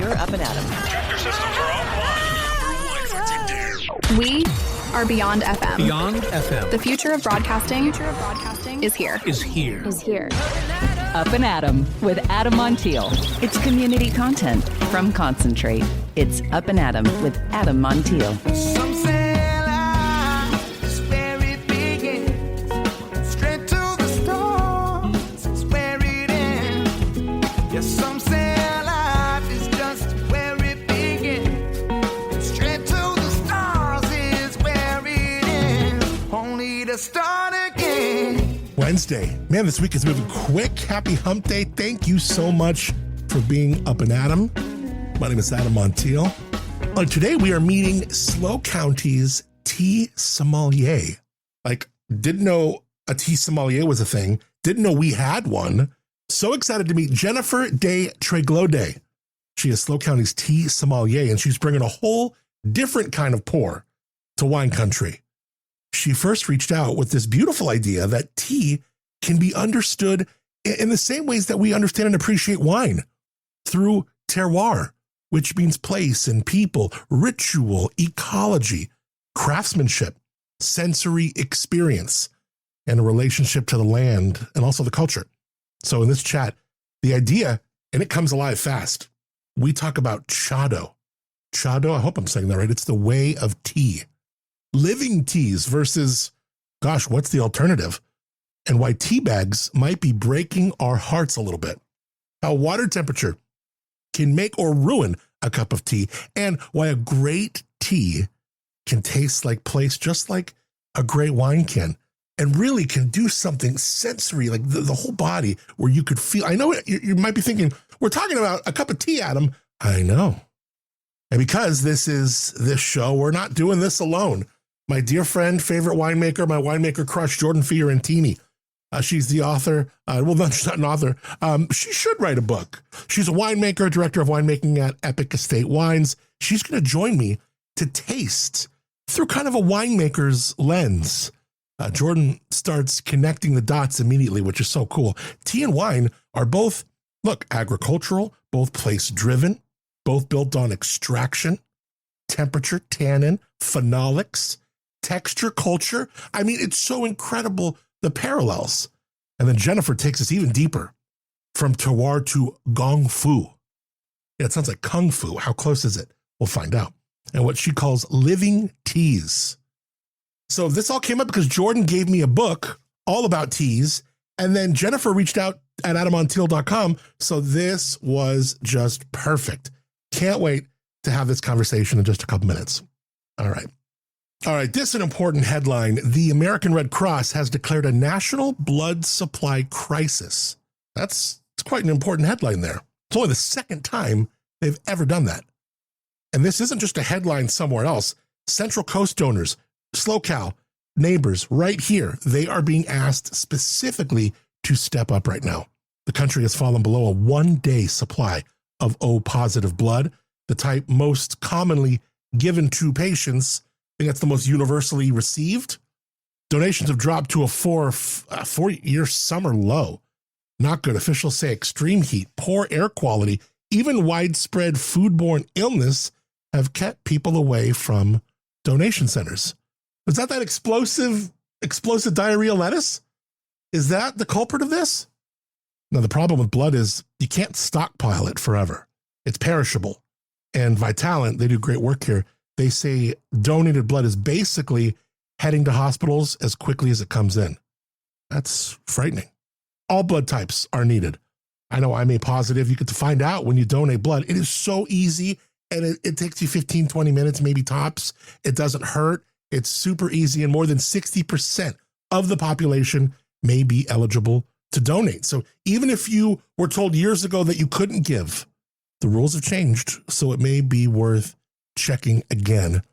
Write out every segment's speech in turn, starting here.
You're Up and Adam. Tractor systems are offline. We are Beyond FM. Beyond FM. The future of broadcasting is here. Up and Adam with Adam Montiel. It's community content from Concentrate. It's Up and Adam with Adam Montiel. Some say life is where it begins. Straight to the stars is where it ends. Yes, some say life is just where it begins. Straight to the stars is where it ends. Only to start again. Wednesday. Man, this week is moving quick. Happy hump day. Thank you so much for being Up and Adam. My name is Adam Montiel. Today we are meeting SLO County's tea sommelier. Didn't know a tea sommelier was a thing. Didn't know we had one. So excited to meet Jennifer de Tréglodé. She is SLO County's tea sommelier, and she's bringing a whole different kind of pour to wine country. She first reached out with this beautiful idea that tea can be understood in the same ways that we understand and appreciate wine, through terroir, which means place and people, ritual, ecology, craftsmanship, sensory experience, and a relationship to the land and also the culture. So in this chat, the idea, and it comes alive fast, we talk about Chado. Chado, I hope I'm saying that right. It's the way of tea. Living teas versus, gosh, what's the alternative? And why tea bags might be breaking our hearts a little bit. How water temperature can make or ruin a cup of tea, and why a great tea can taste like place just like a great wine can, and really can do something sensory, like the whole body, where you could feel. I know you might be thinking, we're talking about a cup of tea, Adam. I know. And because this is this show, we're not doing this alone. My dear friend, favorite winemaker, my winemaker crush, Jordan Fiorentini. She's the author. Well, no, she's not an author. She should write a book. She's a winemaker, director of winemaking at Epoch Estate Wines. She's going to join me to taste through kind of a winemaker's lens. Jordan starts connecting the dots immediately, which is so cool. Tea and wine are both, agricultural, both place-driven, both built on extraction, temperature, tannin, phenolics, texture, culture. I mean, it's so incredible, the parallels. And then Jennifer takes us even deeper, from terroir to gong fu. Yeah, it sounds like kung fu. How close is it? We'll find out. And what she calls living teas. So this all came up because Jordan gave me a book all about teas, and then Jennifer reached out at adamontiel.com. So this was just perfect. Can't wait to have this conversation in just a couple minutes. All right, this is an important headline. The American Red Cross has declared a national blood supply crisis. It's quite an important headline there. It's only the second time they've ever done that. And this isn't just a headline somewhere else. Central Coast donors, SLO neighbors right here, they are being asked specifically to step up right now. The country has fallen below a one-day supply of O-positive blood, the type most commonly given to patients. I think that's the most universally received. Donations have dropped to a four-year summer low. Not good. Officials say extreme heat, poor air quality, even widespread foodborne illness have kept people away from donation centers. Was that explosive diarrhea lettuce? Is that the culprit of this? Now, the problem with blood is you can't stockpile it forever. It's perishable. And Vitalant, they do great work here. They say donated blood is basically heading to hospitals as quickly as it comes in. That's frightening. All blood types are needed. I know I'm A positive. You get to find out when you donate blood. It is so easy, and it takes you 15, 20 minutes, maybe tops. It doesn't hurt. It's super easy, and more than 60% of the population may be eligible to donate. So even if you were told years ago that you couldn't give, the rules have changed, so it may be worth checking again.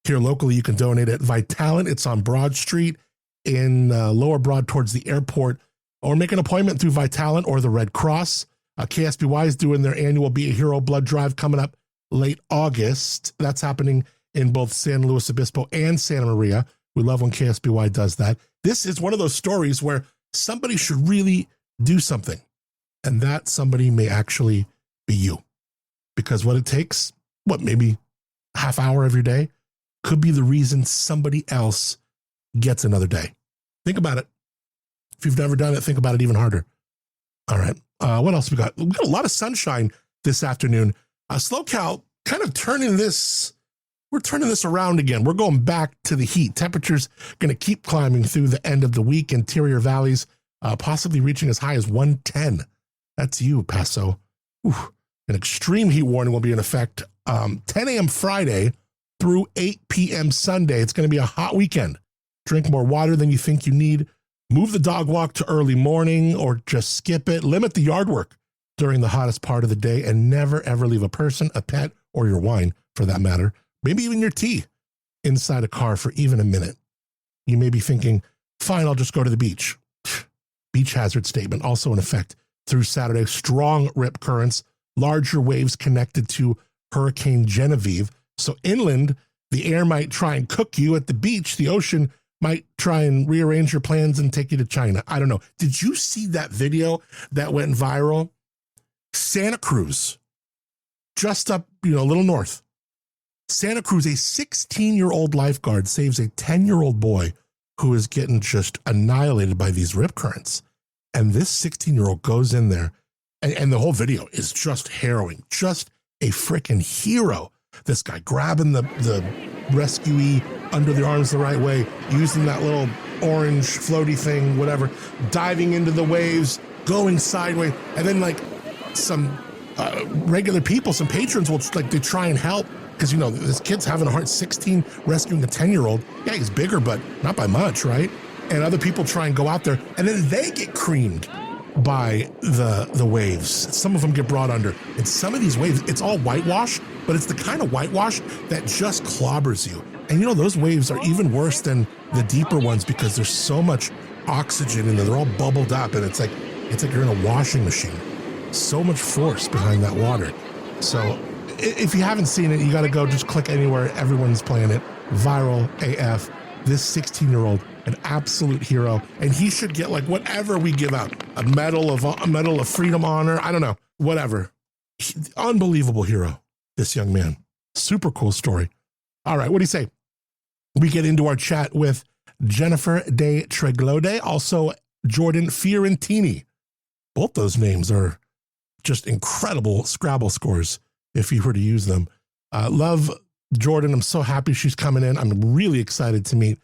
Here locally, you can donate at Vitalant. It's on Broad Street in Lower Broad towards the airport, or make an appointment through Vitalant or the Red Cross. KSBY is doing their annual Be a Hero blood drive coming up late August. That's happening in both San Luis Obispo and Santa Maria. We love when KSBY does that. This is one of those stories where somebody should really do something, and that somebody may actually be you. because what it takes, maybe half hour of your day could be the reason somebody else gets another day. Think about it. If you've never done it, think about it even harder. All right. What else we got? We got a lot of sunshine this afternoon. SLO kind of turning this around again. We're going back to the heat. Temperatures going to keep climbing through the end of the week. Interior valleys possibly reaching as high as 110. That's you, Paso. Ooh. An extreme heat warning will be in effect 10 a.m. Friday through 8 p.m. Sunday. It's going to be a hot weekend. Drink more water than you think you need. Move the dog walk to early morning or just skip it. Limit the yard work during the hottest part of the day, and never, ever leave a person, a pet, or your wine, for that matter, maybe even your tea, inside a car for even a minute. You may be thinking, fine, I'll just go to the beach. Beach hazard statement also in effect through Saturday. Strong rip currents, larger waves connected to Hurricane Genevieve. So inland, the air might try and cook you. At the beach, the ocean might try and rearrange your plans and take you to China. I don't know. Did you see that video that went viral? Santa Cruz, just up, a little north. Santa Cruz, a 16-year-old lifeguard saves a 10-year-old boy who is getting just annihilated by these rip currents. And this 16-year-old goes in there, and the whole video is just harrowing. Just a freaking hero. This guy grabbing the rescuee under the arms the right way, using that little orange floaty thing, whatever, diving into the waves, going sideways, and then some regular people, some patrons will they try and help because this kid's having a hard 16 rescuing a 10-year-old. Yeah, he's bigger, but not by much, right? And other people try and go out there, and then they get creamed by the waves. Some of them get brought under. And some of these waves, it's all whitewash, but it's the kind of whitewash that just clobbers you. And those waves are even worse than the deeper ones because there's so much oxygen in there. They're all bubbled up, and it's like you're in a washing machine. So much force behind that water. So if you haven't seen it, you got to go just click anywhere. Everyone's playing it. Viral AF. This 16-year-old, an absolute hero, and he should get whatever we give out, a medal of freedom, honor. I don't know, whatever. Unbelievable hero, this young man. Super cool story. All right, what do you say? We get into our chat with Jennifer de Tréglodé, also Jordan Fiorentini. Both those names are just incredible Scrabble scores if you were to use them. Love Jordan. I'm so happy she's coming in. I'm really excited to meet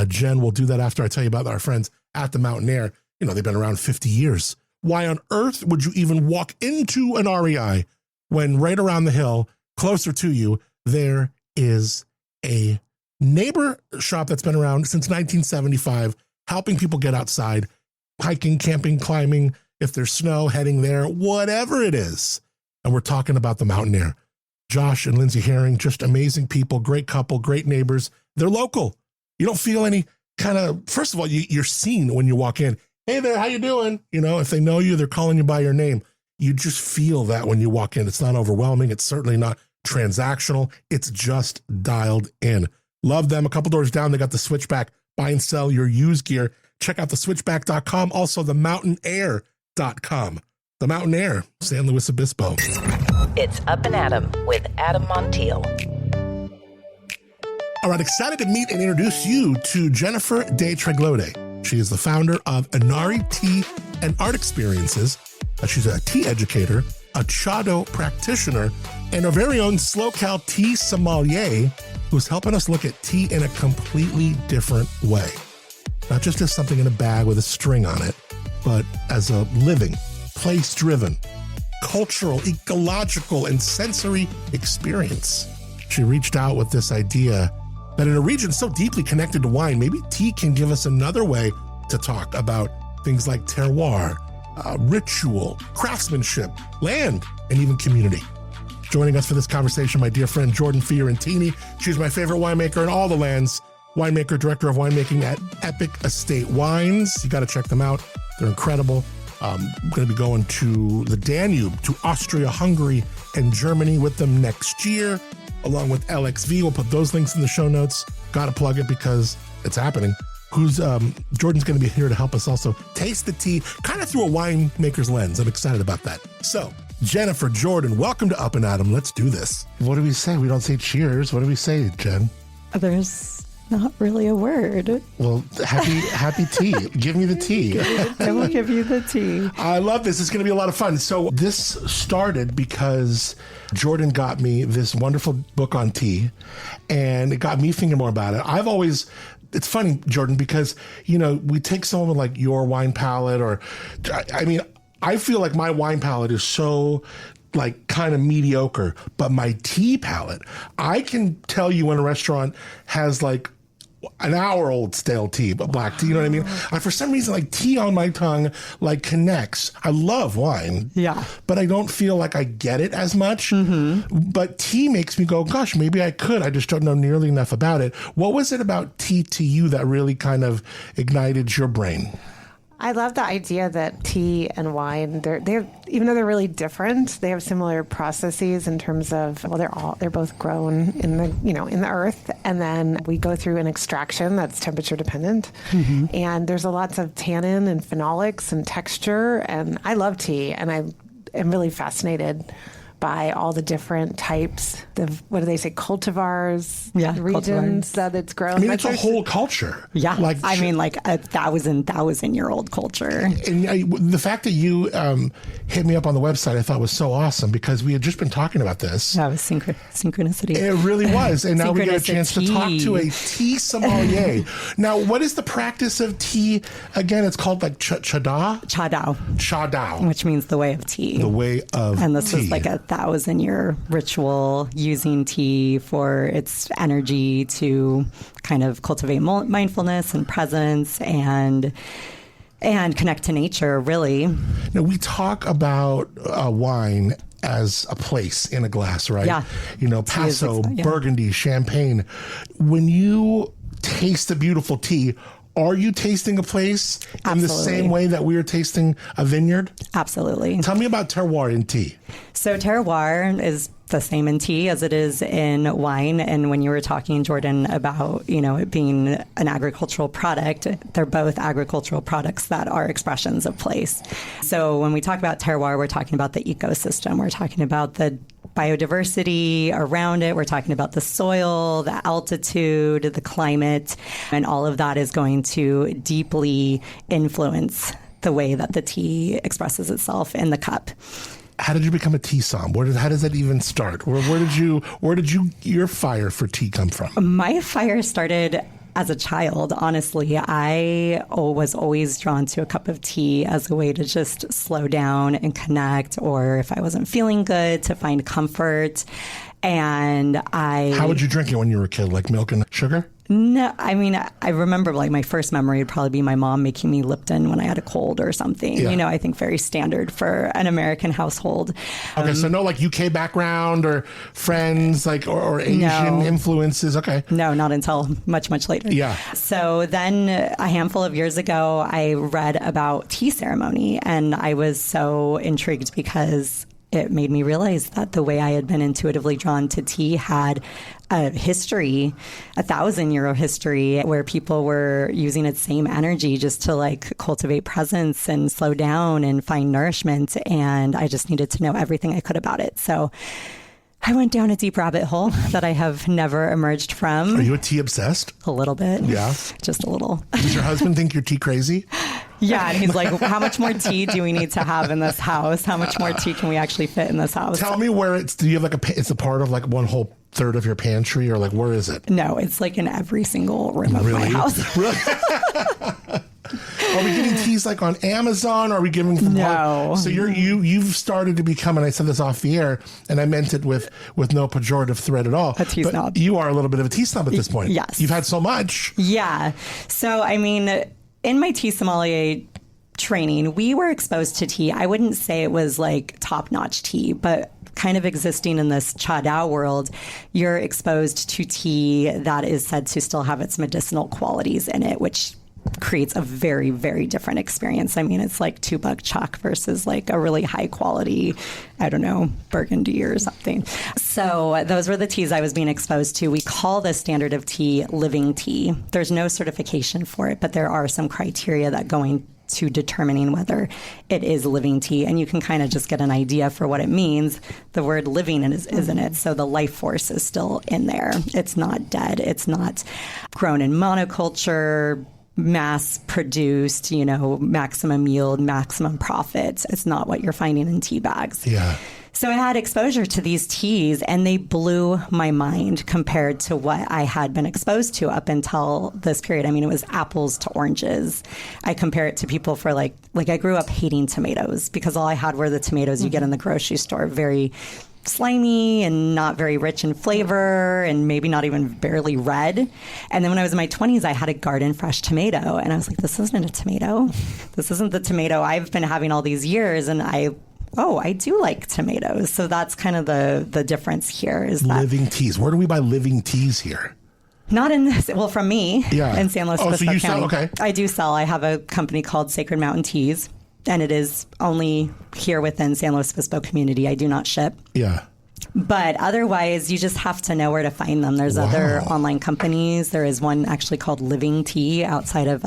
Jen. We'll do that after I tell you about our friends at the Mountain Air. They've been around 50 years. Why on earth would you even walk into an REI when right around the hill, closer to you, there is a neighbor shop that's been around since 1975, helping people get outside, hiking, camping, climbing, if there's snow, heading there, whatever it is. And we're talking about the Mountain Air. Josh and Lindsay Herring, just amazing people, great couple, great neighbors. They're local. You don't feel any kind of, first of all, you're seen when you walk in. Hey there, how you doing? If they know you, they're calling you by your name. You just feel that when you walk in. It's not overwhelming. It's certainly not transactional. It's just dialed in. Love them. A couple doors down, they got the Switchback. Buy and sell your used gear. Check out the switchback.com. Also, the mountaineair.com. The Mountain Air, San Luis Obispo. It's Up and Adam with Adam Montiel. All right, excited to meet and introduce you to Jennifer de Tréglodé. She is the founder of Inari Tea and Art Experiences. She's a tea educator, a Chado practitioner, and our very own SLO tea sommelier, who's helping us look at tea in a completely different way. Not just as something in a bag with a string on it, but as a living, place-driven, cultural, ecological, and sensory experience. She reached out with this idea that in a region so deeply connected to wine, maybe tea can give us another way to talk about things like terroir, ritual, craftsmanship, land, and even community. Joining us for this conversation, my dear friend Jordan Fiorentini. She's my favorite winemaker in all the lands. Winemaker, Director of Winemaking at Epoch Estate Wines. You got to check them out. They're incredible. I'm going to be going to the Danube, to Austria, Hungary, and Germany with them next year, along with LXV. We'll put those links in the show notes. Got to plug it because it's happening. Jordan's going to be here to help us also taste the tea, kind of through a winemaker's lens. I'm excited about that. So Jennifer, Jordan, welcome to Up+Adam. Let's do this. What do we say? We don't say cheers. What do we say, Jen? There's not really a word. Well, happy tea. Give me the tea. I will give you the tea. I love this. It's going to be a lot of fun. So this started because Jordan got me this wonderful book on tea, and it got me thinking more about it. It's funny, Jordan, because, we take someone like your wine palette I feel like my wine palette is so kind of mediocre, but my tea palette, I can tell you when a restaurant has an hour-old stale tea, but black tea, you know what I mean? For some reason, tea on my tongue, connects. I love wine. Yeah. But I don't feel like I get it as much. Mm-hmm. But tea makes me go, gosh, maybe I could. I just don't know nearly enough about it. What was it about tea to you that really kind of ignited your brain? I love the idea that tea and wine, they're even though they're really different, they have similar processes in terms of, they're both grown in the earth, and then we go through an extraction that's temperature dependent. Mm-hmm. And there's lots of tannin and phenolics and texture, and I love tea, and I am really fascinated by all the different types of, what do they say, cultivars, regions that it's grown. It's a whole culture. Yeah. A 1,000-year-old culture. And the fact that you hit me up on the website, I thought was so awesome, because we had just been talking about this. That was synchronicity. It really was. And now we get a chance to talk to a tea sommelier. Now, what is the practice of tea? Again, it's called Chado? Chado. Which means the way of tea. The way of tea. And this is a 1,000-year ritual using tea for its energy to kind of cultivate mindfulness and presence and connect to nature, really. Now, we talk about wine as a place in a glass, right? Yeah. Paso, Burgundy, Champagne. When you taste a beautiful tea, are you tasting a place in the same way that we are tasting a vineyard? Absolutely. Tell me about terroir in tea. So terroir is the same in tea as it is in wine. And when you were talking, Jordan, about, it being an agricultural product, they're both agricultural products that are expressions of place. So when we talk about terroir, we're talking about the ecosystem. We're talking about the biodiversity around it. We're talking about the soil, the altitude, the climate, and all of that is going to deeply influence the way that the tea expresses itself in the cup. How did you become a tea som? How does that even start? Where did your fire for tea come from? My fire started as a child. Honestly, I was always drawn to a cup of tea as a way to just slow down and connect, or if I wasn't feeling good, to find comfort. And How would you drink it when you were a kid? Like milk and sugar? No, I remember my first memory would probably be my mom making me Lipton when I had a cold or something. Yeah. I think very standard for an American household. Okay, so no UK background or friends or Asian influences. Okay. No, not until much, much later. Yeah. So then a handful of years ago, I read about tea ceremony, and I was so intrigued because it made me realize that the way I had been intuitively drawn to tea had a history, 1,000-year history, where people were using its same energy just to cultivate presence and slow down and find nourishment. And I just needed to know everything I could about it. So I went down a deep rabbit hole that I have never emerged from. Are you a tea obsessed? A little bit. Yeah. Just a little. Does your husband think you're tea crazy? Yeah, and he's like, how much more tea do we need to have in this house? How much more tea can we actually fit in this house? Tell me where do you have it's a part of one whole third of your pantry, or where is it? No, it's in every single room of my house. Really? Are we getting teas on Amazon? Or are we giving from No. So you've started to become, and I said this off the air, and I meant it with no pejorative thread at all. A tea snob. You are a little bit of a tea snob at this point. Yes. You've had so much. Yeah. So, in my tea sommelier training, we were exposed to tea. I wouldn't say it was top-notch tea, but kind of existing in this Chado world, you're exposed to tea that is said to still have its medicinal qualities in it, which creates a very, very different experience. It's like $2 chuck versus a really high quality, Burgundy or something. So those were the teas I was being exposed to. We call this standard of tea living tea. There's no certification for it, but there are some criteria that go to determining whether it is living tea. And you can kind of just get an idea for what it means. The word living is in it. So the life force is still in there. It's not dead. It's not grown in monoculture, mass produced, maximum yield, maximum profits. It's not what you're finding in tea bags. Yeah. So I had exposure to these teas, and they blew my mind compared to what I had been exposed to up until this period. I mean, it was apples to oranges. I compare it to people for like I grew up hating tomatoes because all I had were the tomatoes you get in the grocery store, very slimy and not very rich in flavor and maybe not even barely red. And then when I was in my 20s, I had a garden fresh tomato, and I was like, this isn't a tomato. This isn't the tomato I've been having all these years, and I do like tomatoes. So that's kind of the difference here is that living teas. Where do we buy living teas here? Not in this. Well, from me in San Luis Obispo so you County. sell, okay. I do sell. I have a company called Sacred Mountain Teas, and it is only here within San Luis Obispo community. I do not ship. Yeah. But otherwise, you just have to know where to find them. There's other online companies. There is one actually called Living Tea outside of,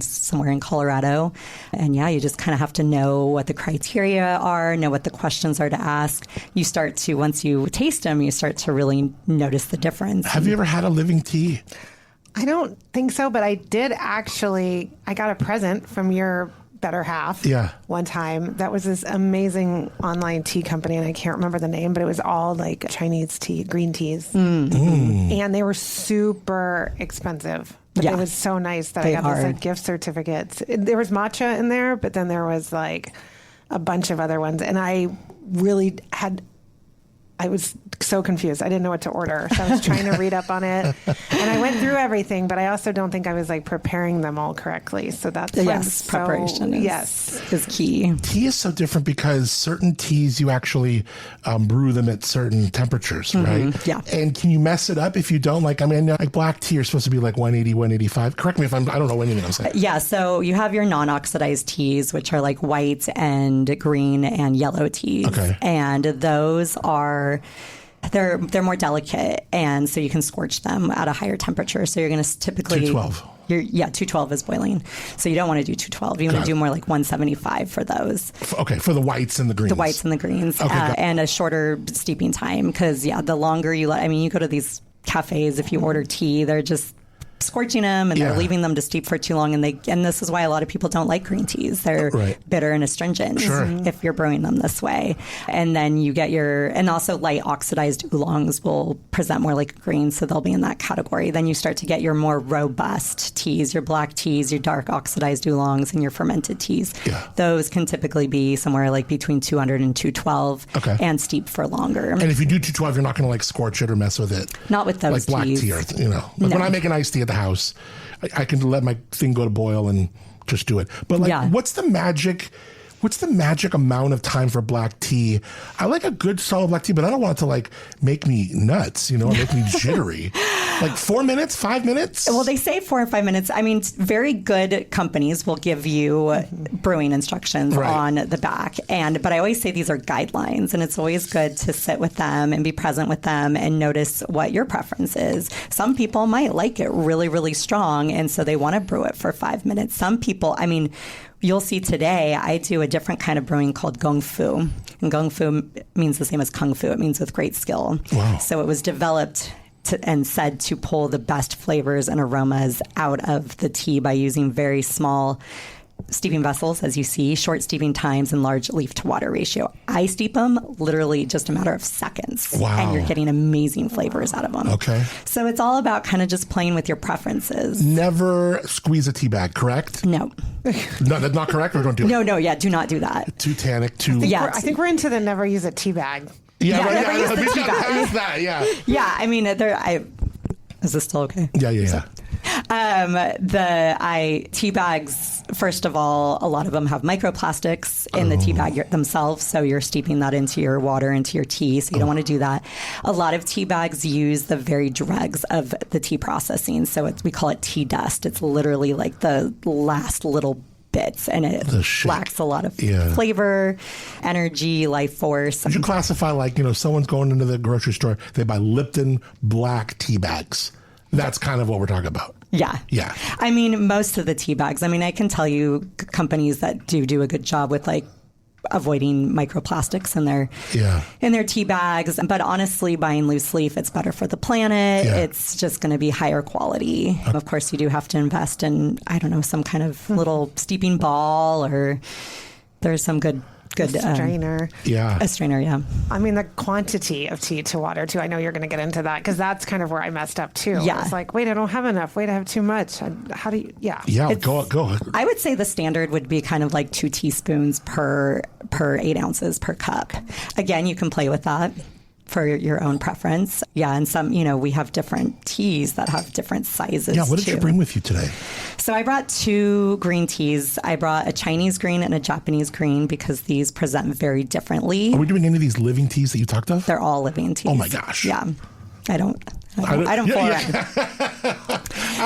somewhere in Colorado. And you just kind of have to know what the criteria are, know what the questions are to ask. You start to, once you taste them, you start to really notice the difference. Have you ever had a living tea? I don't think so, but I did actually, I got a present from your better half one time. That was this amazing online tea company, and I can't remember the name, but it was all like Chinese tea, green teas. And they were super expensive. But it was so nice that I got these like gift certificates. There was matcha in there, but then there was like a bunch of other ones. And I really I was so confused. I didn't know what to order. So I was trying to read up on it. And I went through everything, but I also don't think I was like preparing them all correctly. So that's preparation is key. Tea is so different because certain teas you actually brew them at certain temperatures, right? Yeah. And can you mess it up if you don't? Like black tea are supposed to be like 180, 185. Correct me if I don't know anything I'm saying. Yeah. So you have your non-oxidized teas, which are like white and green and yellow teas. Okay. And those are they're more delicate, and so you can scorch them at a higher temperature. So you're going to typically 212. 212 is boiling. So you don't want to do 212. You want to do more like 175 for those. Okay, for the whites and the greens. The whites and the greens, and a shorter steeping time because the longer you you go to these cafes, if you order tea, they're just scorching them and they're leaving them to steep for too long, and this is why a lot of people don't like green teas. They're bitter and astringent if you're brewing them this way. And then you get and also light oxidized oolongs will present more like green, so they'll be in that category. Then you start to get your more robust teas, your black teas, your dark oxidized oolongs, and your fermented teas. Those can typically be somewhere like between 200 and 212 and steep for longer. And if you do 212, you're not going to like scorch it or mess with it. Not with those like black teas. tea or when I make an iced tea at the house, I can let my thing go to boil and just do it. But what's the magic amount of time for black tea? I like a good solid black tea, but I don't want it to like make me nuts, or make me jittery. Like 4 minutes, 5 minutes? Well, they say 4 or 5 minutes. I mean, very good companies will give you brewing instructions on the back. But I always say these are guidelines, and it's always good to sit with them and be present with them and notice what your preference is. Some people might like it really, really strong, and so they want to brew it for 5 minutes. Some people, you'll see today, I do a different kind of brewing called Gong Fu. And Gong Fu means the same as Kung Fu. It means with great skill. Wow. So it was developed and said to pull the best flavors and aromas out of the tea by using very small steeping vessels, as you see, short steeping times and large leaf to water ratio. I steep them literally just a matter of seconds. Wow. And you're getting amazing flavors out of them. Okay. So it's all about kind of just playing with your preferences. Never squeeze a tea bag, correct? No. No, that's not correct, or don't do it? No, do not do that. Too tannic, I think we're into the never use a tea bag. Never use the we tea got bag. past that, is this still okay? Yeah. Tea bags, first of all, a lot of them have microplastics in the tea bag themselves, so you're steeping that into your water, into your tea, so you don't want to do that. A lot of tea bags use the very dregs of the tea processing, so we call it tea dust. It's literally like the last little bits, and it lacks a lot of flavor, energy, life force. Would you classify someone's going into the grocery store, they buy Lipton black tea bags? That's kind of what we're talking about. Yeah. Yeah. I mean, most of the tea bags, I mean, I can tell you companies that do a good job with like avoiding microplastics in their tea bags. But honestly, buying loose leaf, it's better for the planet. Yeah. It's just going to be higher quality. Of course, you do have to invest in, I don't know, some kind of little steeping ball, or there's some good strainer. A strainer, yeah. I mean, the quantity of tea to water, too. I know you're going to get into that, because that's kind of where I messed up, too. Yeah. It's like, wait, I don't have enough. Wait, I have too much. How do you, Yeah, go. I would say the standard would be kind of like 2 teaspoons per 8 ounces per cup. Again, you can play with that for your own preference. Yeah, and some, we have different teas that have different sizes. Yeah, what did you bring with you today? So I brought 2 green teas. I brought a Chinese green and a Japanese green because these present very differently. Are we doing any of these living teas that you talked of? They're all living teas. Oh my gosh. Yeah. I don't fool around. I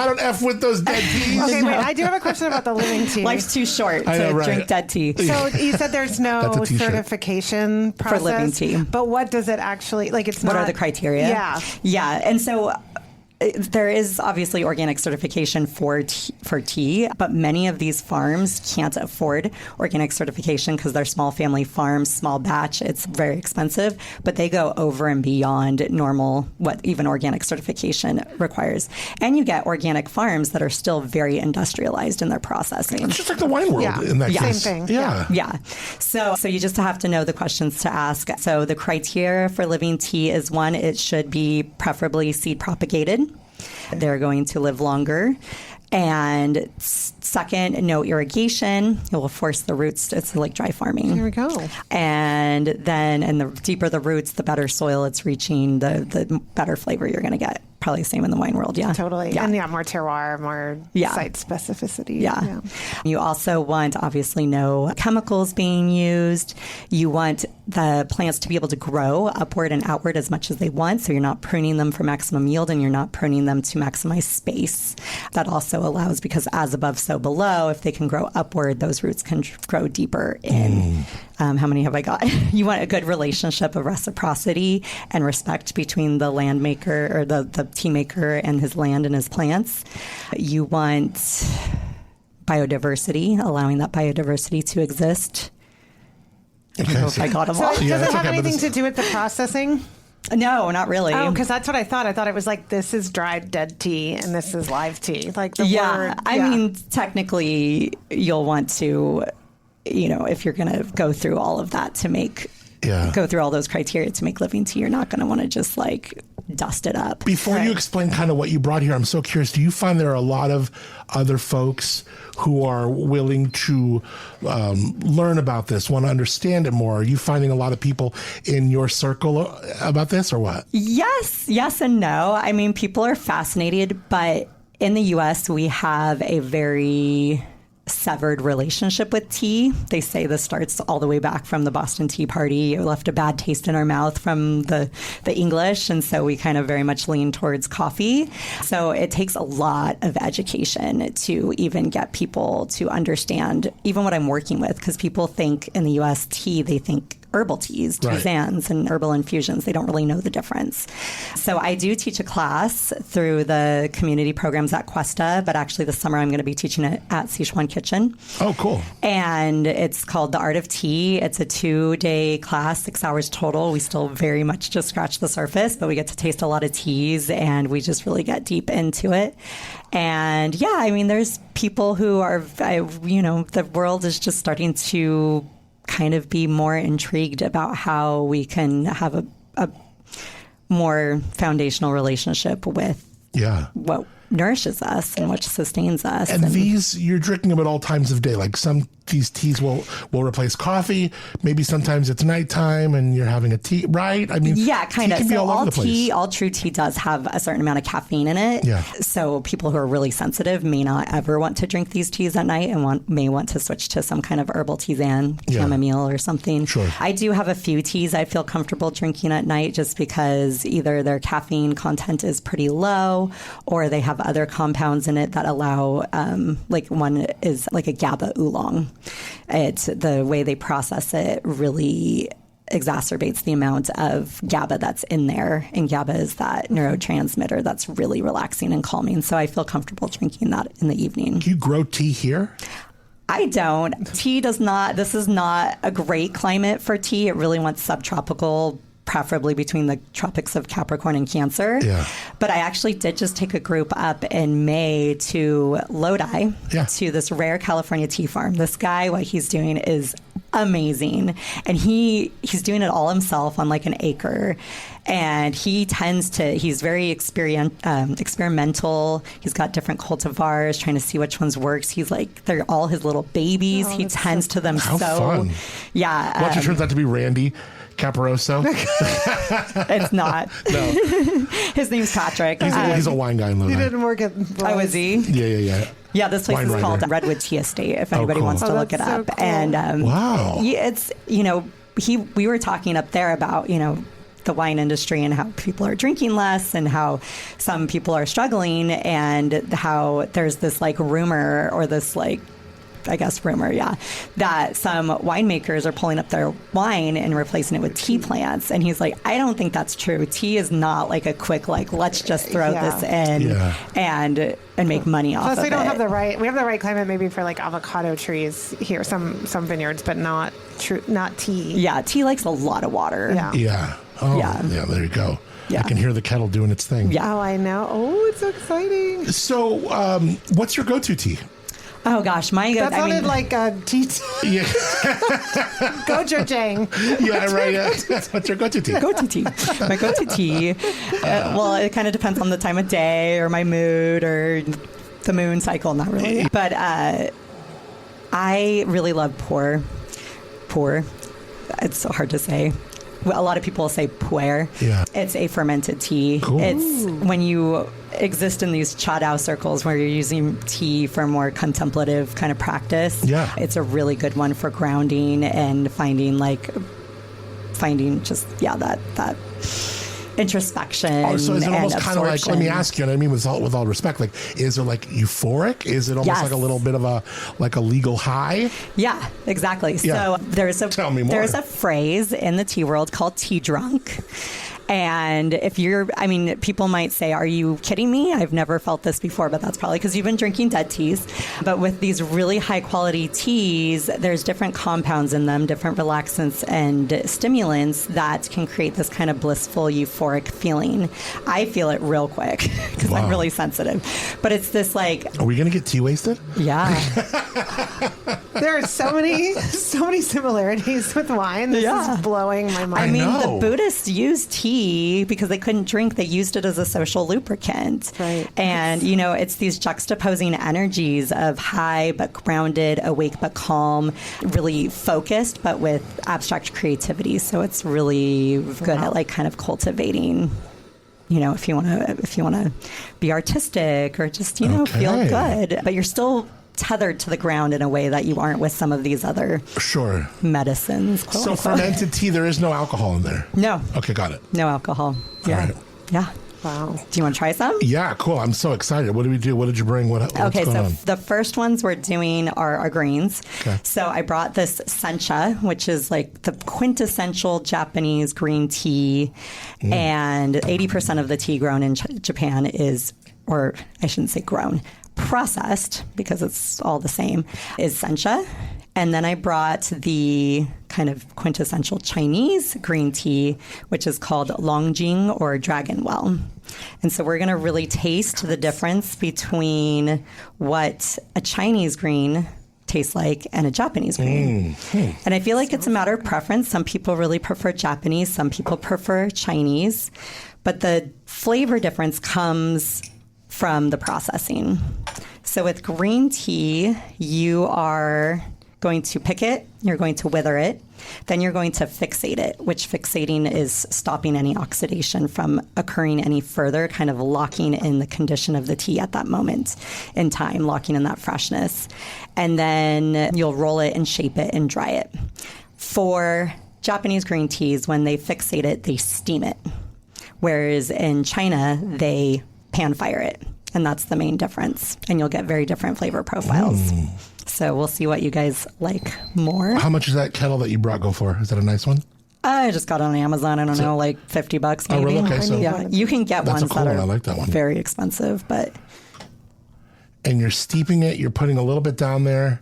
don't F with those dead teas. Okay, wait, I do have a question about the living tea. Life's too short to drink dead tea. So you said there's no certification process for living tea. But what does it actually, like, it's what are the criteria? Yeah. Yeah, and so there is obviously organic certification for tea, but many of these farms can't afford organic certification because they're small family farms, small batch. It's very expensive, but they go over and beyond normal, what even organic certification requires. And you get organic farms that are still very industrialized in their processing. It's just like the wine world in that case. Same thing. Yeah. So you just have to know the questions to ask. So the criteria for living tea is, 1, it should be preferably seed propagated. They're going to live longer. And second, no irrigation. It will force the roots. It's like dry farming. There we go. And the deeper the roots, the better soil it's reaching, the better flavor you're going to get. Probably the same in the wine world, yeah. Totally. Yeah. And more terroir, more site specificity. Yeah. You also want, obviously, no chemicals being used. You want the plants to be able to grow upward and outward as much as they want, so you're not pruning them for maximum yield and you're not pruning them to maximize space. That also allows, because as above, so below, if they can grow upward, those roots can grow deeper in. How many have I got? You want a good relationship of reciprocity and respect between the land maker or the tea maker and his land and his plants. You want biodiversity, allowing that biodiversity to exist. I don't know if I got them all. So does it have anything to do with the processing? No, not really. Oh, because that's what I thought. I thought it was like, this is dried dead tea and this is live tea. Like the word. I mean, technically, you'll want to, if you're going to go through all of that to make, go through all those criteria to make living tea, you're not going to want to just like dust it up. Before you explain kind of what you brought here, I'm so curious, do you find there are a lot of other folks who are willing to learn about this, want to understand it more? Are you finding a lot of people in your circle about this, or what? Yes and no. I mean, people are fascinated, but in the U.S., we have a very severed relationship with tea. They say this starts all the way back from the Boston Tea Party. It left a bad taste in our mouth from the English, and so we kind of very much lean towards coffee. So it takes a lot of education to even get people to understand even what I'm working with, because people think in the U.S. tea, they think herbal teas, tisanes, and herbal infusions. They don't really know the difference. So I do teach a class through the community programs at Cuesta, but actually this summer I'm going to be teaching it at Sichuan Kitchen. Oh, cool. And it's called The Art of Tea. It's a 2-day class, 6 hours total. We still very much just scratch the surface, but we get to taste a lot of teas and we just really get deep into it. And I mean, there's people who are, the world is just starting to kind of be more intrigued about how we can have a more foundational relationship with what nourishes us and what sustains us. And these, you're drinking them at all times of day. Like these teas will replace coffee. Maybe sometimes it's nighttime and you're having a tea, right? I mean, kind of. So all true tea does have a certain amount of caffeine in it. Yeah. So people who are really sensitive may not ever want to drink these teas at night and may want to switch to some kind of herbal tisane, chamomile or something. Sure. I do have a few teas I feel comfortable drinking at night just because either their caffeine content is pretty low or they have other compounds in it that allow, like one is like a GABA oolong. The way they process it really exacerbates the amount of GABA that's in there. And GABA is that neurotransmitter that's really relaxing and calming. So I feel comfortable drinking that in the evening. Do you grow tea here? I don't. Tea does not. This is not a great climate for tea. It really wants subtropical, preferably between the tropics of Capricorn and Cancer. Yeah. But I actually did just take a group up in May to Lodi, to this rare California tea farm. This guy, what he's doing is amazing. And he's doing it all himself on like an acre. And he's very experimental. He's got different cultivars, trying to see which ones works. He's like, they're all his little babies. He tends to them. How fun. Yeah. Watch, it turns out to be Randy Caparoso. It's not. No. His name's Patrick. He's a wine guy in Lodi. He didn't work at Oh, is he? Yeah. Yeah, this place Wine is writer. called Redwood Tea Estate, if anybody wants to look it so up. cool. And Wow. it's, we were talking up there about, the wine industry and how people are drinking less and how some people are struggling and how there's this like rumor or this like, I guess rumor, that some winemakers are pulling up their wine and replacing it with tea plants. And he's like, I don't think that's true. Tea is not like a quick, like, let's just throw this in and make money off of it. Plus, we have the right climate maybe for like avocado trees here, some vineyards, but not tea. Yeah, tea likes a lot of water. Yeah. Oh, yeah, there you go. Yeah. I can hear the kettle doing its thing. Yeah. Oh, I know. Oh, it's so exciting. So, what's your go-to tea? Oh gosh, that sounded like a tea. Yeah. Gochujang. Yeah, right. Yeah. What's your go-to tea? Go-to tea. My go-to tea. Well, it kind of depends on the time of day or my mood or the moon cycle. Not really, but I really love pour. It's so hard to say. A lot of people say puer. Yeah. It's a fermented tea. Cool. It's when you exist in these Chado circles where you're using tea for more contemplative kind of practice. Yeah. It's a really good one for grounding and finding just that introspection. Oh, so is it almost and kind of like, absorption. let me ask you, and I mean with all respect, like, is it like euphoric? Is it almost like a little bit of a legal high? Yeah, exactly. Yeah. So Tell me more. There's a phrase in the tea world called tea drunk. And people might say, are you kidding me? I've never felt this before, but that's probably because you've been drinking dead teas. But with these really high quality teas, there's different compounds in them, different relaxants and stimulants that can create this kind of blissful, euphoric feeling. I feel it real quick because I'm really sensitive. But it's this like... Are we going to get tea wasted? Yeah. There are so many similarities with wine. This is blowing my mind. The Buddhists used tea because they couldn't drink. They used it as a social lubricant. Right. And, it's these juxtaposing energies of high but grounded, awake but calm, really focused but with abstract creativity. So it's really good at like kind of cultivating, if you want to be artistic or just, feel good, but you're still tethered to the ground in a way that you aren't with some of these other medicines. So fermented tea, there is no alcohol in there? No. Okay, got it. No alcohol. Yeah. All right. Yeah. Wow. Do you want to try some? Yeah, cool. I'm so excited. What did we do? What did you bring? What's going on? The first ones we're doing are our greens. Okay. So I brought this sencha, which is like the quintessential Japanese green tea. And 80% of the tea grown in Japan is, or I shouldn't say grown, processed, because it's all the same, is sencha. And then I brought the kind of quintessential Chinese green tea, which is called Longjing or Dragon Well. And so we're going to really taste the difference between what a Chinese green tastes like and a Japanese green. And I feel like it's a matter of preference. Some people really prefer Japanese, some people prefer Chinese. But the flavor difference comes from the processing. So with green tea, you are going to pick it, you're going to wither it, then you're going to fixate it, which fixating is stopping any oxidation from occurring any further, kind of locking in the condition of the tea at that moment in time, locking in that freshness. And then you'll roll it and shape it and dry it. For Japanese green teas, when they fixate it, they steam it. Whereas in China, they pan fire it. And that's the main difference. And you'll get very different flavor profiles. So we'll see what you guys like more. How much is that kettle that you brought go for? Is that a nice one? I just got it on Amazon. I don't know, like $50 maybe. Oh, really? Okay, so yeah, you can get ones cool that one. are I like that one. very expensive, but. And you're steeping it. You're putting a little bit down there.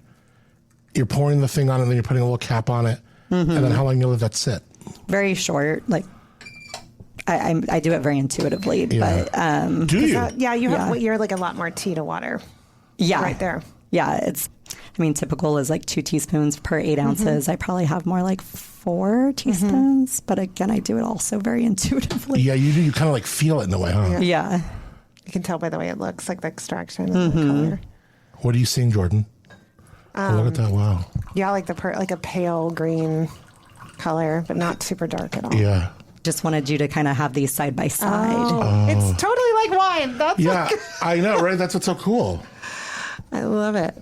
You're pouring the thing on, and then you're putting a little cap on it. And then how long you let that sit? Very short. Like I do it very intuitively, Yeah. but Do you? You're like a lot more tea to water. yeah, Right there. Yeah, typical is like 2 teaspoons per 8 ounces. I probably have more like 4 teaspoons, but again, I do it also very intuitively. Yeah, you do. You kind of like feel it in a way, huh? Yeah. You can tell by the way it looks, like the extraction and the color. What are you seeing, Jordan? Look at that! Wow. Yeah, like like a pale green color, but not super dark at all. Yeah. Just wanted you to kind of have these side by side. Oh, it's totally like wine. That's Yeah, I know, right? That's what's so cool. I love it.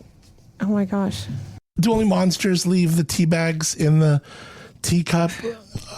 Oh my gosh. Do only monsters leave the tea bags in the teacup?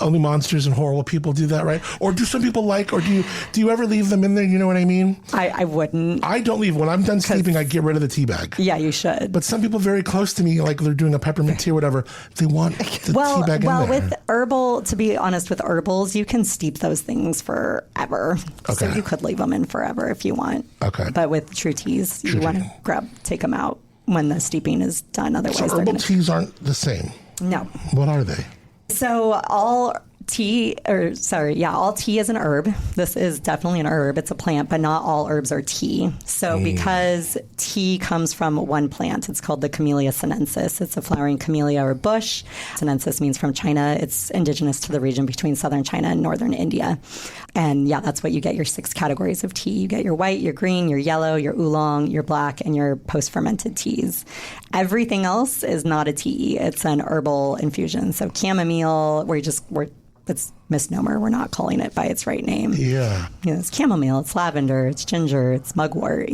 Only monsters and horrible people do that, right? Or do some people or do you ever leave them in there? You know what I mean? I wouldn't. I don't leave. When I'm done sleeping, I get rid of the tea bag. Yeah, you should. But some people very close to me, like they're doing a peppermint tea or whatever, they want the tea bag in there. Well, with herbal, to be honest, with herbals, you can steep those things forever. So Okay. you could leave them in forever if you want. Okay. But with true teas, you want to take them out when the steeping is done. Otherwise, So they're herbal going teas aren't the same. No. What are they? So all tea is an herb. This is definitely an herb. It's a plant, but not all herbs are tea. So because tea comes from one plant, it's called the Camellia sinensis. It's a flowering camellia or bush. Sinensis means from China. It's indigenous to the region between southern China and northern India. And yeah, that's what you get your 6 categories of tea. You get your white, your green, your yellow, your oolong, your black, and your post-fermented teas. Everything else is not a tea. It's an herbal infusion. So chamomile, it's misnomer. We're not calling it by its right name. Yeah. It's chamomile, it's lavender, it's ginger, it's mugwort,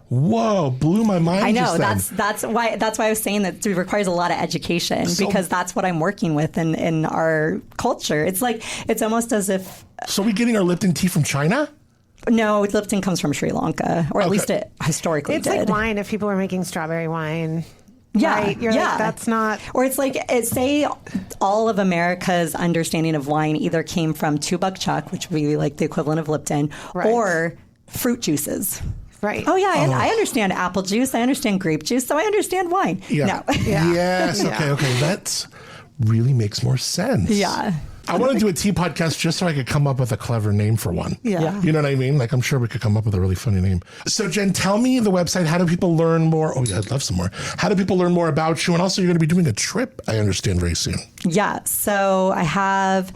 Whoa, blew my mind. I know, just that's why I was saying that it requires a lot of education because that's what I'm working with in our culture. It's like, it's almost as if... So we getting our Lipton tea from China? No, Lipton comes from Sri Lanka, or at least it historically It's did. like wine if people were making strawberry wine. Yeah, right? You're like, that's not... Or it's like, say all of America's understanding of wine either came from 2 buck chuck, which would be like the equivalent of Lipton, or fruit juices. Right. Oh, yeah, I understand apple juice. I understand grape juice, so I understand wine. Yeah. No. Yes, okay. That really makes more sense. Yeah. I want to do a tea podcast just so I could come up with a clever name for one. Yeah. You know what I mean? Like, I'm sure we could come up with a really funny name. So, Jen, tell me the website. How do people learn more? Oh, yeah, I'd love some more. How do people learn more about you? And also, you're going to be doing a trip, I understand, very soon. Yeah. So I have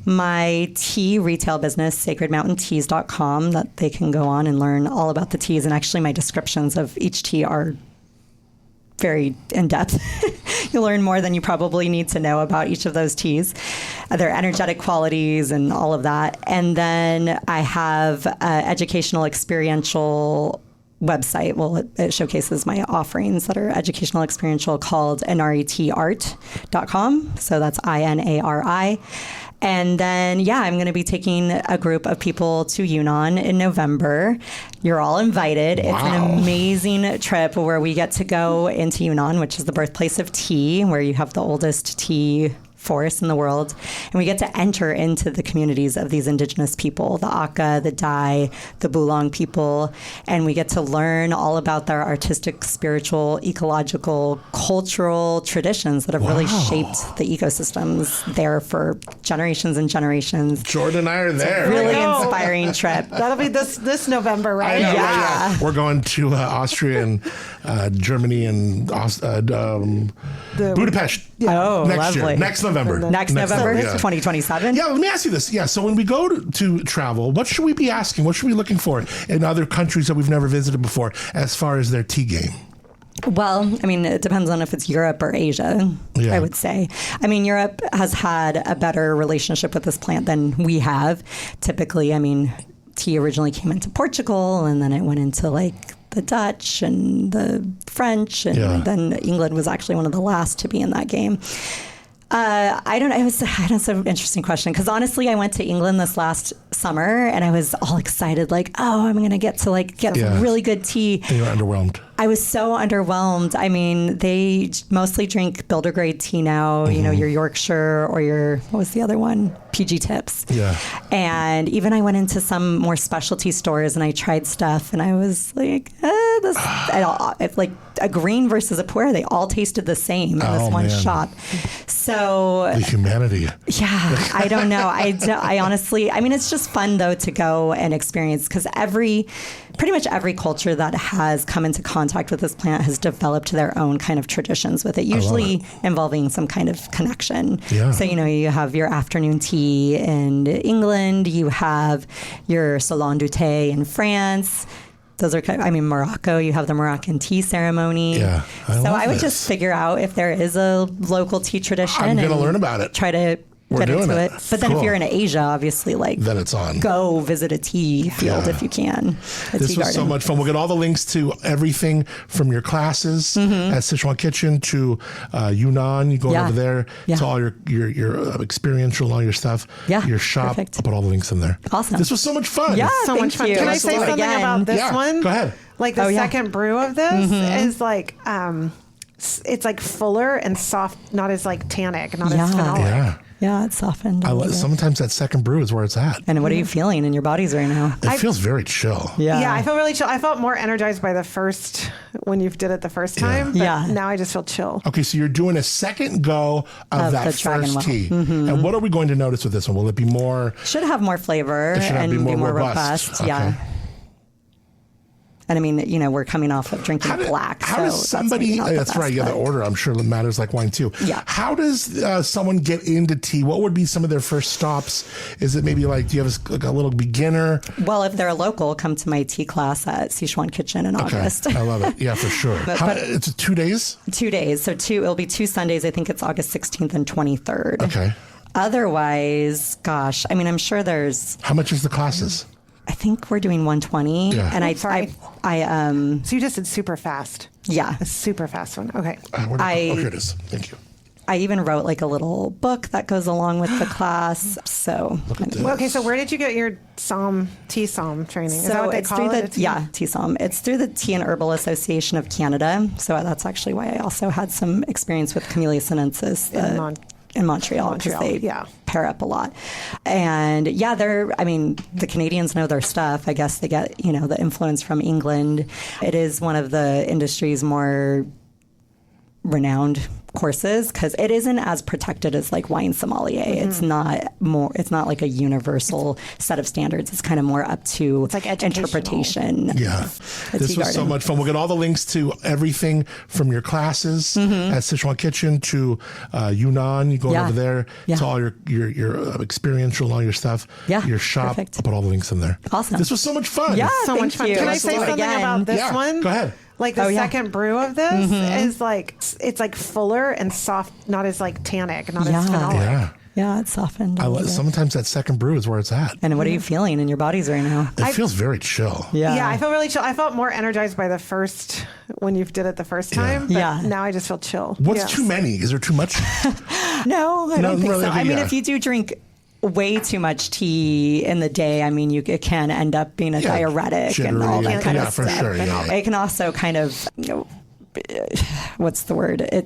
my tea retail business, sacredmountainteas.com, that they can go on and learn all about the teas. And actually, my descriptions of each tea are very in-depth. You'll learn more than you probably need to know about each of those teas, their energetic qualities and all of that. And then I have an educational experiential website. Well, it showcases my offerings that are educational experiential called inariteart.com. So that's INARI. And then, I'm going to be taking a group of people to Yunnan in November. You're all invited. Wow. It's an amazing trip where we get to go into Yunnan, which is the birthplace of tea, where you have the oldest tea forest in the world. And we get to enter into the communities of these indigenous people, the Aka, the Dai, the Bulong people. And we get to learn all about their artistic, spiritual, ecological, cultural traditions that have really shaped the ecosystems there for generations and generations. Jordan and I are there. It's a really inspiring trip. That'll be this November, right? I know, yeah. We're going to Austria and Germany and Budapest. Oh, next lovely. year. Next November. Next November, yeah. 2027. Yeah, let me ask you this. Yeah, so when we go to travel, what should we be asking? What should we be looking for in other countries that we've never visited before as far as their tea game? Well, I mean, it depends on if it's Europe or Asia, I would say. I mean, Europe has had a better relationship with this plant than we have. Typically, I mean, tea originally came into Portugal, and then it went into like the Dutch and the French, and then England was actually one of the last to be in that game. I don't know. That's an interesting question because honestly, I went to England this last summer and I was all excited, like, oh, I'm going to get really good tea. And you're underwhelmed. I was so underwhelmed. I mean, they mostly drink builder grade tea now, you know, your Yorkshire or what was the other one? PG Tips. Yeah. And even I went into some more specialty stores and I tried stuff and I was like, it's like a green versus a puer. They all tasted the same in this one shop. So the humanity. Yeah, I don't know. I honestly, I mean, it's just fun though to go and experience because pretty much every culture that has come into contact with this plant has developed their own kind of traditions with it, usually involving some kind of connection. Yeah. So, you know, you have your afternoon tea in England, you have your salon du thé in France. Those are, Morocco, you have the Moroccan tea ceremony. Yeah. I would just figure out if there is a local tea tradition. I'm going to learn about it. Try to get into it. But then if you're in Asia, obviously, then it's on. Go visit a tea field if you can. This was so much fun. We'll get all the links to everything from your classes at Sichuan Kitchen to Yunnan. You go over there to all your experiential, all your stuff, your shop. Perfect. I'll put all the links in there. Awesome. This was so much fun. Yeah, so much fun. Can I say something about this one? Go ahead. Like the second brew of this is like, it's like fuller and soft, not as like tannic, not as phenolic. Yeah. Yeah, it's softened. Sometimes that second brew is where it's at. And what are you feeling in your bodies right now? It feels very chill. Yeah, I feel really chill. I felt more energized by when you did it the first time. But now I just feel chill. Okay, so you're doing a second go of that first tea. And what are we going to notice with this one? Will it be more? Should have more flavor and be more robust. Okay. Yeah. And I mean, you know, we're coming off of drinking black. How does somebody, that's right, the order, I'm sure matters like wine too. Yeah. How does someone get into tea? What would be some of their first stops? Is it maybe like, do you have a little beginner? Well, if they're a local, come to my tea class at Sichuan Kitchen in August. I love it. Yeah, for sure. But it's 2 days? 2 days. So it'll be 2 Sundays. I think it's August 16th and 23rd. Okay. Otherwise, gosh, I mean, I'm sure there's... How much is the classes? I think we're doing 120. Yeah. And So you just did super fast. Yeah. A super fast one. Okay. Here it is. Thank you. I even wrote like a little book that goes along with the class. So, okay. So where did you get your tea somm training? Is that what they call it? Tea somm. It's through the Tea and Herbal Association of Canada. So that's actually why I also had some experience with Camellia sinensis in Montreal because they pair up a lot. And the Canadians know their stuff. I guess they get, the influence from England. It is one of the industry's more renowned courses because it isn't as protected as like wine sommelier. It's not like a universal set of standards. It's kind of more up to interpretation. Yeah. This was so much fun. We'll get all the links to everything from your classes at Sichuan Kitchen to Yunnan. You go over there to all your experiential, all your stuff, your shop. Perfect. I'll put all the links in there. Awesome. This was so much fun. Yeah, so much fun. Can I say something about this one? Go ahead. Like the second brew of this is like, it's like fuller and soft, not as like tannic, not as phenolic. Yeah, it's softened. Sometimes that second brew is where it's at. And what are you feeling in your bodies right now? It feels very chill. Yeah, I feel really chill. I felt more energized by when you did it the first time. But now I just feel chill. What's too many? Is there too much? No, I don't think so. I mean, if you do drink way too much tea in the day, I mean, it can end up being a diuretic and all that kind of stuff. For sure, It can also kind of, what's the word? It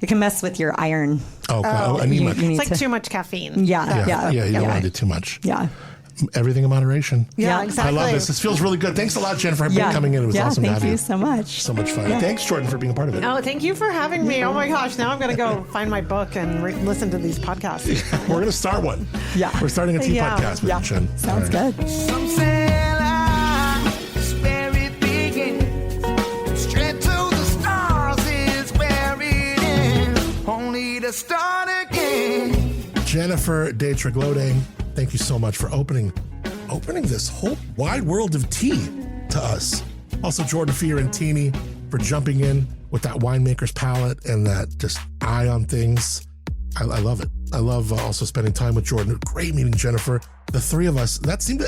can mess with your iron. Anemia. It's like too much caffeine. Yeah. You don't want to do too much. Yeah. Everything in moderation. Yeah, exactly. I love this. This feels really good. Thanks a lot, Jennifer, for coming in. It was awesome to have you. Thank you so much. So much fun. Thanks, Jordan, for being a part of it. Oh, thank you for having me. Oh my gosh. Now I'm going to go find my book and listen to these podcasts. We're going to start one. Yeah. We're starting a tea podcast with Jen. Sounds good. Some say life's where it begins. Straight to the stars is where it ends. Only to start again. Jennifer de Tréglodé, thank you so much for opening this whole wide world of tea to us. Also, Jordan Fiorentini for jumping in with that winemaker's palate and that just eye on things. I love it. I love also spending time with Jordan. Great meeting Jennifer. The three of us, that seemed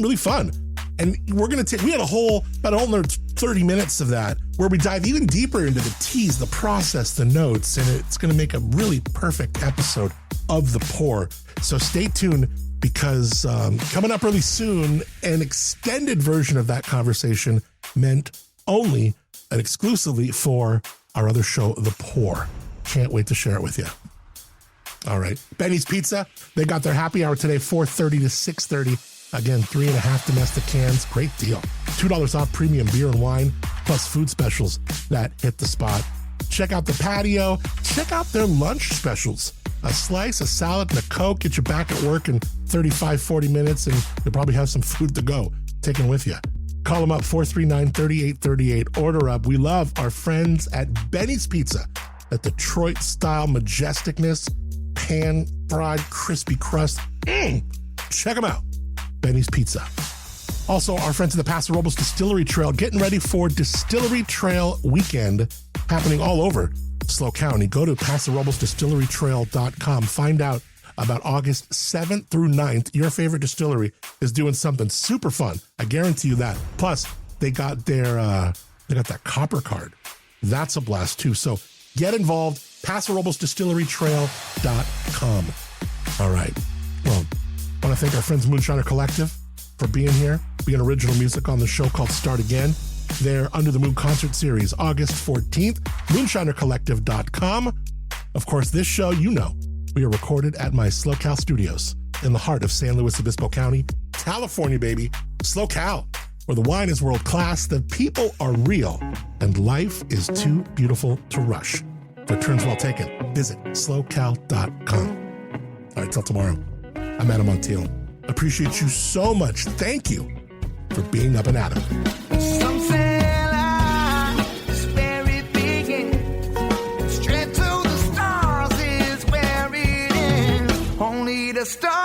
really fun. And we're going to we had about another 30 minutes of that where we dive even deeper into the teas, the process, the notes, and it's going to make a really perfect episode of The Pour. So stay tuned because coming up really soon, an extended version of that conversation meant only and exclusively for our other show, The Pour. Can't wait to share it with you. All right. Benny's Pizza, they got their happy hour today, 4:30 to 6:30. Again, 3.5 domestic cans. Great deal. $2 off premium beer and wine, plus food specials that hit the spot. Check out the patio. Check out their lunch specials. A slice, a salad, and a Coke get you back at work in 35, 40 minutes, and you'll probably have some food to go, taken with you. Call them up, 439-3838. Order up. We love our friends at Benny's Pizza. That Detroit-style majesticness, pan-fried, crispy crust. Check them out. Benny's Pizza. Also, our friends at the Paso Robles Distillery Trail getting ready for Distillery Trail Weekend happening all over SLO County. Go to PasoRoblesDistilleryTrail.com. Find out about August 7th through 9th. Your favorite distillery is doing something super fun. I guarantee you that. Plus, they got that copper card. That's a blast too. So get involved. PasoRoblesDistilleryTrail.com. All right. Well, I want to thank our friends Moonshiner Collective for being here, being original music on the show called Start Again. They're Under the Moon concert series, August 14th, moonshinercollective.com. Of course, this show, we are recorded at my SLOCal studios in the heart of San Luis Obispo County, California, baby. SLOCal, where the wine is world class, the people are real, and life is too beautiful to rush. For turns well taken, visit SLOCal.com. All right, till tomorrow. I'm Adam Montiel. Appreciate you so much. Thank you for being Up and Adam. Some say life is where it begins. Straight to the stars is where it ends. Only the stars.